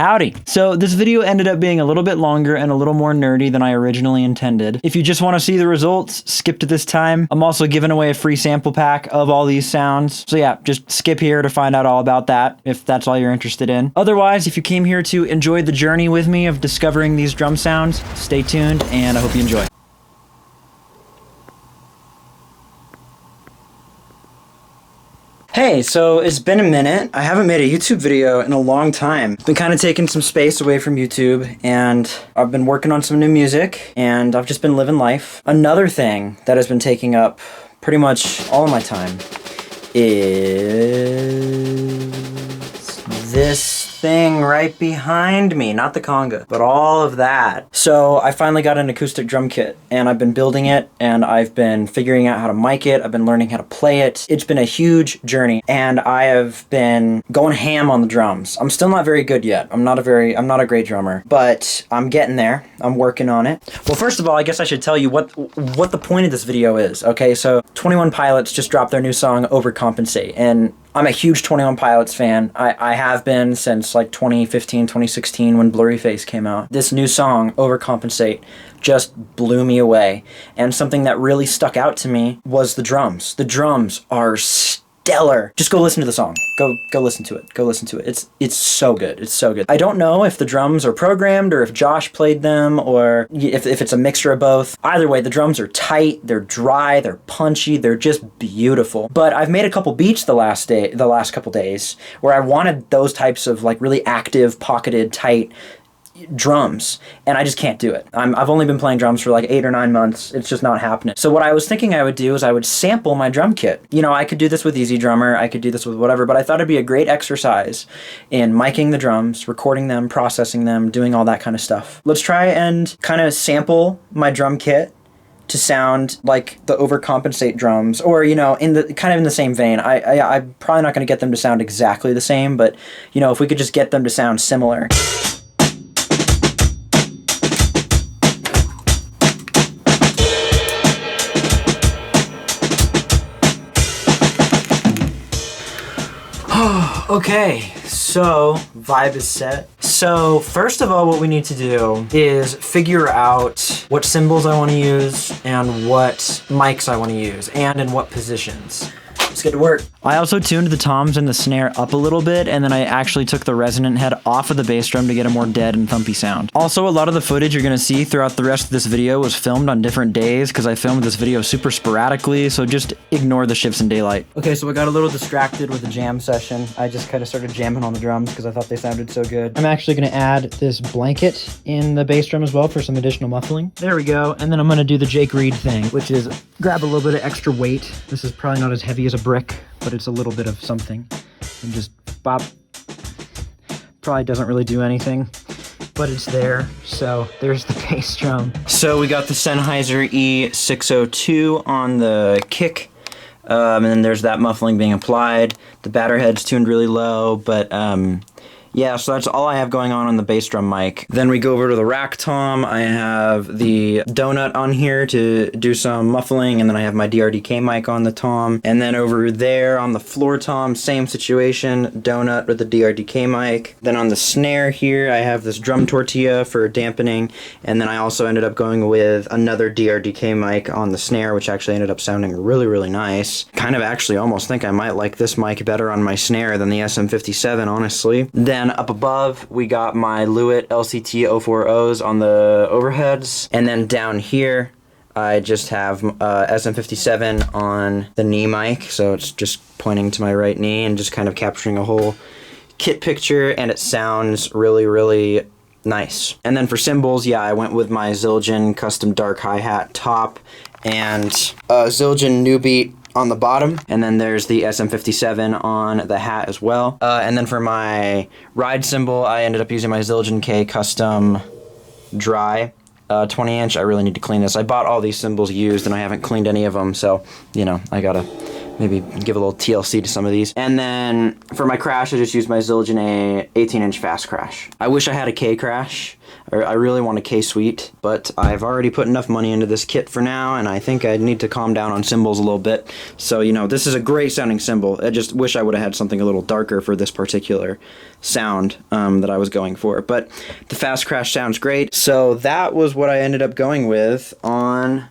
Howdy. So this video ended up being a little bit longer and a little more nerdy than I originally intended. If you just want to see the results, skip to this time. I'm also giving away a free sample pack of all these sounds. So yeah, just skip here to find out all about that if that's all you're interested in. Otherwise, if you came here to enjoy the journey with me of discovering these drum sounds, stay tuned and I hope you enjoy. Hey, so it's been a minute. I haven't made a YouTube video in a long time. Been kind of taking some space away from YouTube, and I've been working on some new music, and I've just been living life. Another thing that has been taking up pretty much all of my time is this thing right behind me. Not the conga, but all of that. So I finally got an acoustic drum kit, and I've been building it, and I've been figuring out how to mic it. I've been learning how to play it. It's been a huge journey, and I have been going ham on the drums. I'm still not very good yet. I'm not a great drummer, but I'm getting there. I'm working on it. Well, first of all, I guess I should tell you what the point of this video is. Okay, so 21 Pilots just dropped their new song, Overcompensate, and I'm a huge 21 Pilots fan. I have been since like 2015, 2016 when Blurry Face came out. This new song, Overcompensate, just blew me away. And something that really stuck out to me was the drums. The drums are stellar. Just go listen to the song. Go listen to it. Go listen to it. It's so good. It's so good. I don't know if the drums are programmed or if Josh played them or if it's a mixture of both. Either way, the drums are tight, they're dry, they're punchy, they're just beautiful. But I've made a couple beats the last couple days where I wanted those types of like really active, pocketed, tight drums, and I just can't do it. I've only been playing drums for like 8 or 9 months. It's just not happening. So what I was thinking I would do is I would sample my drum kit. You know, I could do this with Easy Drummer, I could do this with whatever, but I thought it'd be a great exercise in miking the drums, recording them, processing them, doing all that kind of stuff. Let's try and kind of sample my drum kit to sound like the Overcompensate drums, or, you know, in the same vein. I'm probably not going to get them to sound exactly the same, but, you know, if we could just get them to sound similar. Okay, so vibe is set. So first of all, what we need to do is figure out what cymbals I want to use and what mics I want to use and in what positions. Let's get to work. I also tuned the toms and the snare up a little bit, and then I actually took the resonant head off of the bass drum to get a more dead and thumpy sound. Also, a lot of the footage you're gonna see throughout the rest of this video was filmed on different days because I filmed this video super sporadically, so just ignore the shifts in daylight. Okay, so I got a little distracted with the jam session. I just kind of started jamming on the drums because I thought they sounded so good. I'm actually gonna add this blanket in the bass drum as well for some additional muffling. There we go, and then I'm gonna do the Jake Reed thing, which is grab a little bit of extra weight. This is probably not as heavy as a brick, but it's a little bit of something, and just bop. Probably doesn't really do anything, but it's there. So there's the bass drum. So we got the Sennheiser E602 on the kick, and then there's that muffling being applied. The batter head's tuned really low, but yeah, so that's all I have going on the bass drum mic. Then we go over to the rack tom. I have the donut on here to do some muffling, and then I have my DRDK mic on the tom. And then over there on the floor tom, same situation, donut with the DRDK mic. Then on the snare here, I have this drum tortilla for dampening, and then I also ended up going with another DRDK mic on the snare, which actually ended up sounding really, really nice. Kind of actually almost think I might like this mic better on my snare than the SM57, honestly. Then up above, we got my Lewitt LCT 040s on the overheads. And then down here, I just have SM57 on the knee mic. So it's just pointing to my right knee and just kind of capturing a whole kit picture. And it sounds really, really nice. And then for cymbals, yeah, I went with my Zildjian custom dark hi-hat top and Zildjian New Beat on the bottom, and then there's the SM57 on the hat as well. And then for my ride cymbal, I ended up using my Zildjian K custom dry 20-inch. I really need to clean this. I bought all these cymbals used, and I haven't cleaned any of them, so, you know, I gotta maybe give a little TLC to some of these. And then for my crash, I just used my Zildjian A 18-inch fast crash. I wish I had a K crash, or I really want a K suite, but I've already put enough money into this kit for now, and I think I need to calm down on cymbals a little bit. So, you know, this is a great sounding cymbal. I just wish I would have had something a little darker for this particular sound that I was going for. But the fast crash sounds great. So that was what I ended up going with on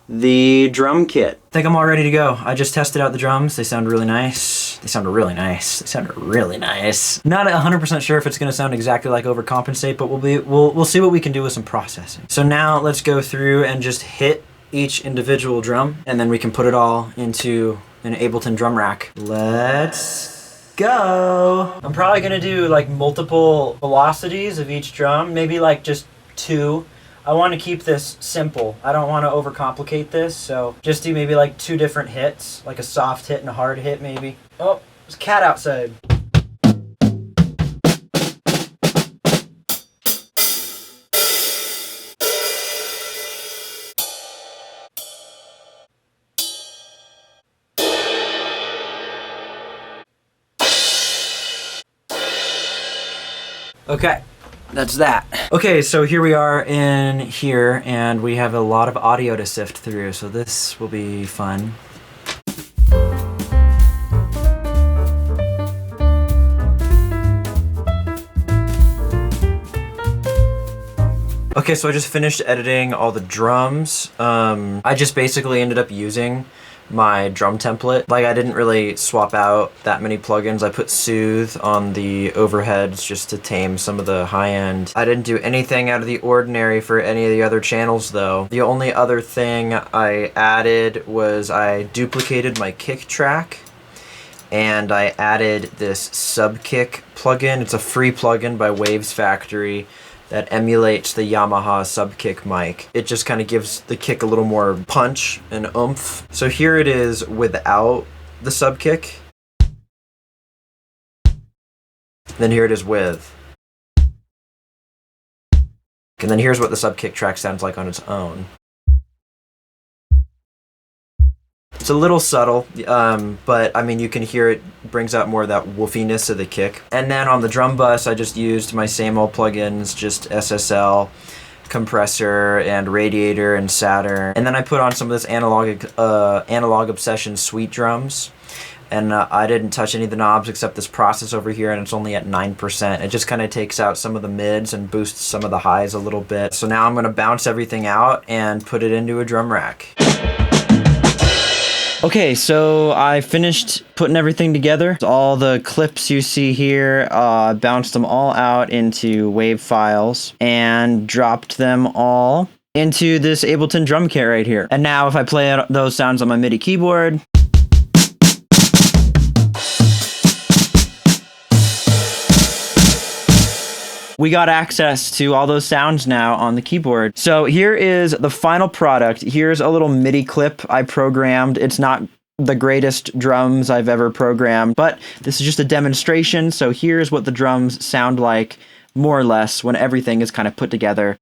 the drum kit. I think I'm all ready to go. I just tested out the drums. They sound really nice. They sound really nice. They sound really nice. Not 100% sure if it's going to sound exactly like Overcompensate, but we'll see what we can do with some processing. So now let's go through and just hit each individual drum, and then we can put it all into an Ableton drum rack. Let's go. I'm probably going to do like multiple velocities of each drum, maybe like just 2. I want to keep this simple. I don't want to overcomplicate this, so just do maybe like 2 different hits, like a soft hit and a hard hit maybe. Oh, there's a cat outside. Okay. That's that. Okay, so here we are in here, and we have a lot of audio to sift through, so this will be fun. Okay, so I just finished editing all the drums. I just basically ended up using my drum template. Like, I didn't really swap out that many plugins. I put Soothe on the overheads just to tame some of the high end. I didn't do anything out of the ordinary for any of the other channels though. The only other thing I added was I duplicated my kick track, and I added this sub kick plugin. It's a free plugin by Waves Factory that emulates the Yamaha sub-kick mic. It just kind of gives the kick a little more punch and oomph. So here it is without the sub-kick. Then here it is with. And then here's what the sub-kick track sounds like on its own. It's a little subtle, but I mean, you can hear it brings out more of that woofiness of the kick. And then on the drum bus, I just used my same old plugins, just SSL, compressor, and radiator, and Saturn. And then I put on some of this analog Obsession sweet drums. And I didn't touch any of the knobs except this process over here, and it's only at 9%. It just kind of takes out some of the mids and boosts some of the highs a little bit. So now I'm going to bounce everything out and put it into a drum rack. Okay, so I finished putting everything together. All the clips you see here, bounced them all out into WAV files and dropped them all into this Ableton drum kit right here. And now if I play those sounds on my MIDI keyboard, we got access to all those sounds now on the keyboard. So here is the final product. Here's a little MIDI clip I programmed. It's not the greatest drums I've ever programmed, but this is just a demonstration. So here's what the drums sound like, more or less, when everything is kind of put together.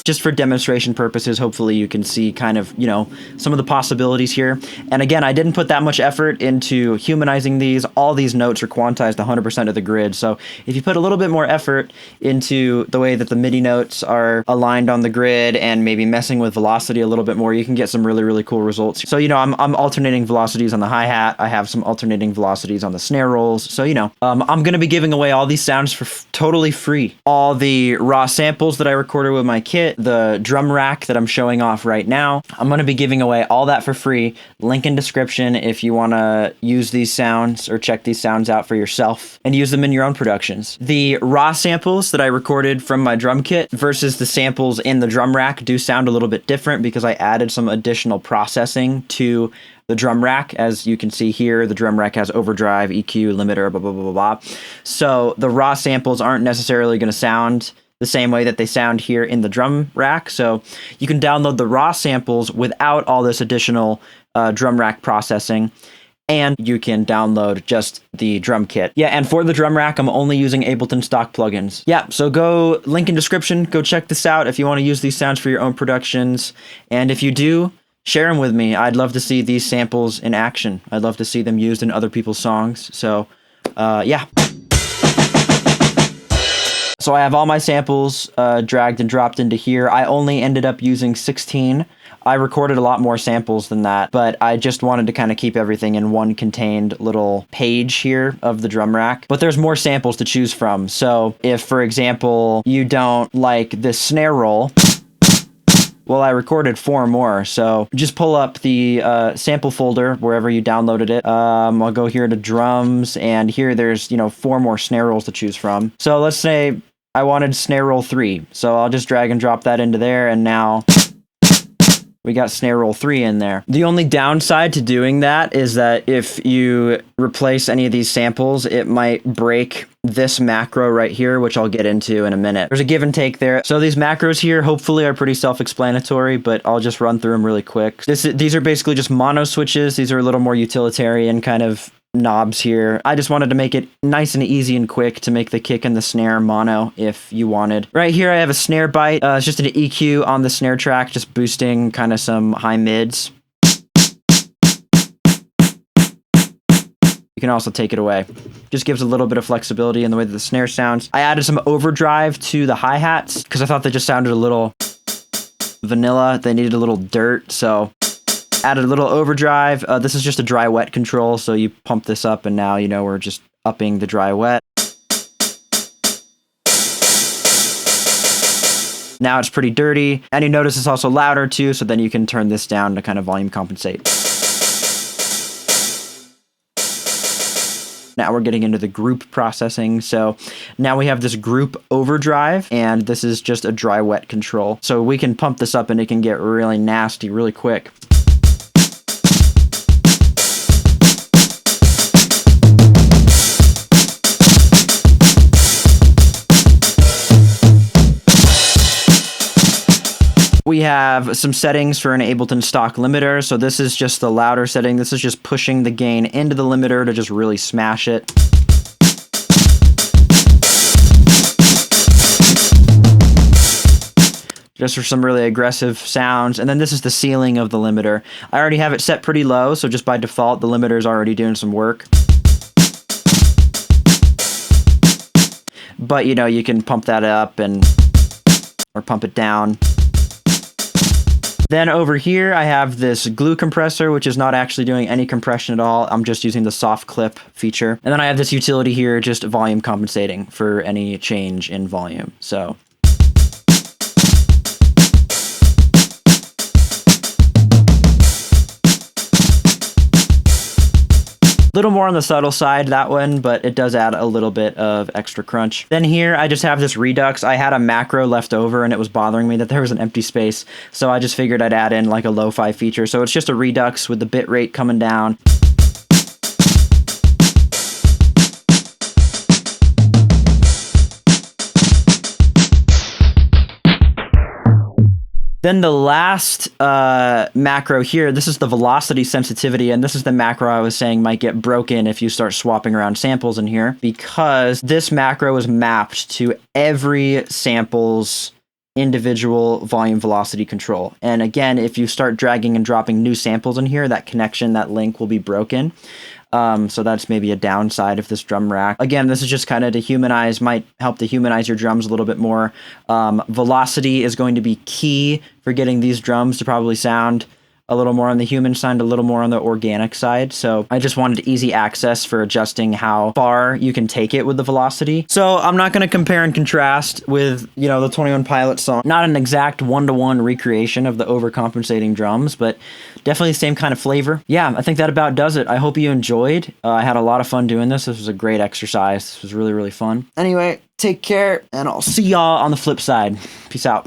Just for demonstration purposes, hopefully you can see kind of, you know, some of the possibilities here. And again, I didn't put that much effort into humanizing these. All these notes are quantized 100% of the grid. So if you put a little bit more effort into the way that the MIDI notes are aligned on the grid and maybe messing with velocity a little bit more, you can get some really, really cool results. So, you know, I'm alternating velocities on the hi-hat. I have some alternating velocities on the snare rolls. So, you know, I'm going to be giving away all these sounds for totally free. All the raw samples that I recorded with my kit, the drum rack that I'm showing off right now, I'm going to be giving away all that for free. Link in description if you want to use these sounds or check these sounds out for yourself and use them in your own productions. The raw samples that I recorded from my drum kit versus the samples in the drum rack do sound a little bit different because I added some additional processing to the drum rack. As you can see here, the drum rack has overdrive, EQ, limiter, blah, blah, blah, blah, blah. So the raw samples aren't necessarily going to sound the the same way that they sound here in the drum rack. So you can download the raw samples without all this additional drum rack processing. And you can download just the drum kit. Yeah, and for the drum rack, I'm only using Ableton stock plugins. Yeah, so go, link in description, go check this out if you want to use these sounds for your own productions. And if you do, share them with me. I'd love to see these samples in action. I'd love to see them used in other people's songs. So, yeah. So I have all my samples dragged and dropped into here. I only ended up using 16. I recorded a lot more samples than that, but I just wanted to kind of keep everything in one contained little page here of the drum rack. But there's more samples to choose from. So if, for example, you don't like this snare roll, well, I recorded 4 more. So just pull up the sample folder wherever you downloaded it. I'll go here to drums, and here there's, 4 more snare rolls to choose from. So let's say I wanted snare roll 3. So I'll just drag and drop that into there, and now we got snare roll 3 in there. The only downside to doing that is that if you replace any of these samples, it might break this macro right here, which I'll get into in a minute. There's a give and take there. So these macros here hopefully are pretty self-explanatory, but I'll just run through them really quick. These are basically just mono switches. These are a little more utilitarian kind of knobs here. I just wanted to make it nice and easy and quick to make the kick and the snare mono if you wanted. Right here I have a snare bite. It's just an EQ on the snare track, just boosting kind of some high mids. You can also take it away. Just gives a little bit of flexibility in the way that the snare sounds. I added some overdrive to the hi-hats because I thought they just sounded a little vanilla. They needed a little dirt, so added a little overdrive. This is just a dry wet control, so you pump this up and now we're just upping the dry wet. Now it's pretty dirty, and you notice it's also louder too, so then you can turn this down to kind of volume compensate. Now we're getting into the group processing. So now we have this group overdrive, and this is just a dry wet control. So we can pump this up and it can get really nasty really quick. We have some settings for an Ableton stock limiter. So this is just the louder setting. This is just pushing the gain into the limiter to just really smash it. Just for some really aggressive sounds. And then this is the ceiling of the limiter. I already have it set pretty low, so just by default, the limiter is already doing some work. But you can pump that up or pump it down. Then over here, I have this glue compressor, which is not actually doing any compression at all. I'm just using the soft clip feature. And then I have this utility here, just volume compensating for any change in volume. So little more on the subtle side, that one, but it does add a little bit of extra crunch. Then here, I just have this redux. I had a macro left over and it was bothering me that there was an empty space, so I just figured I'd add in like a lo-fi feature. So it's just a redux with the bit rate coming down. Then the last macro here, this is the velocity sensitivity, and this is the macro I was saying might get broken if you start swapping around samples in here, because this macro is mapped to every sample's individual volume velocity control. And again, if you start dragging and dropping new samples in here, that connection, that link will be broken. So that's maybe a downside of this drum rack. Again, this is just kind of to humanize, might help to humanize your drums a little bit more. Velocity is going to be key for getting these drums to probably sound a little more on the human side, a little more on the organic side. So I just wanted easy access for adjusting how far you can take it with the velocity. So I'm not going to compare and contrast with, the 21 Pilots song. Not an exact one-to-one recreation of the overcompensating drums, but definitely the same kind of flavor. Yeah, I think that about does it. I hope you enjoyed. I had a lot of fun doing this. This was a great exercise. This was really, really fun. Anyway, take care, and I'll see y'all on the flip side. Peace out.